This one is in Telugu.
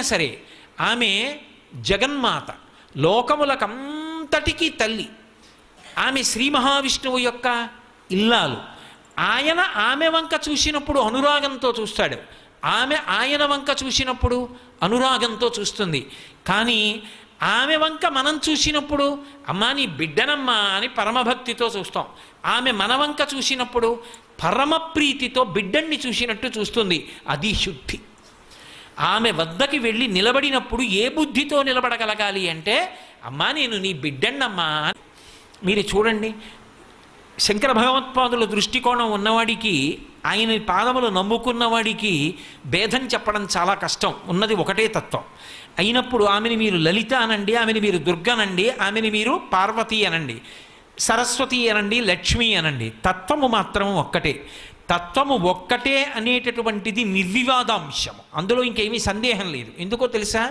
సరే ఆమె జగన్మాత, లోకములకంతటికీ తల్లి. ఆమె శ్రీ మహావిష్ణువు యొక్క ఇల్లాలు. ఆయన ఆమె వంక చూసినప్పుడు అనురాగంతో చూస్తాడు, ఆమె ఆయన వంక చూసినప్పుడు అనురాగంతో చూస్తుంది. కానీ ఆమె వంక మనం చూసినప్పుడు అమ్మా నీ బిడ్డనమ్మా అని పరమభక్తితో చూస్తాం. ఆమె మన వంక చూసినప్పుడు పరమప్రీతితో బిడ్డన్ని చూసినట్టు చూస్తుంది. అది శుద్ధి. ఆమె వద్దకి వెళ్ళి నిలబడినప్పుడు ఏ బుద్ధితో నిలబడగలగాలి అంటే, అమ్మా నేను నీ బిడ్డన్నమ్మా. మీరు చూడండి, శంకర భగవత్పాదుల దృష్టికోణం ఉన్నవాడికి, ఆయన పాదములు నమ్ముకున్నవాడికి భేదం చెప్పడం చాలా కష్టం. ఉన్నది ఒకటే తత్వం. అయినప్పుడు ఆమెని మీరు లలిత అనండి, ఆమెని మీరు దుర్గనండి, ఆమెని మీరు పార్వతి అనండి, సరస్వతి అనండి, లక్ష్మి అనండి, తత్వము మాత్రం ఒక్కటే. తత్వము ఒక్కటే అనేటటువంటిది నిర్వివాదాంశము. అందులో ఇంకేమీ సందేహం లేదు. ఎందుకో తెలుసా?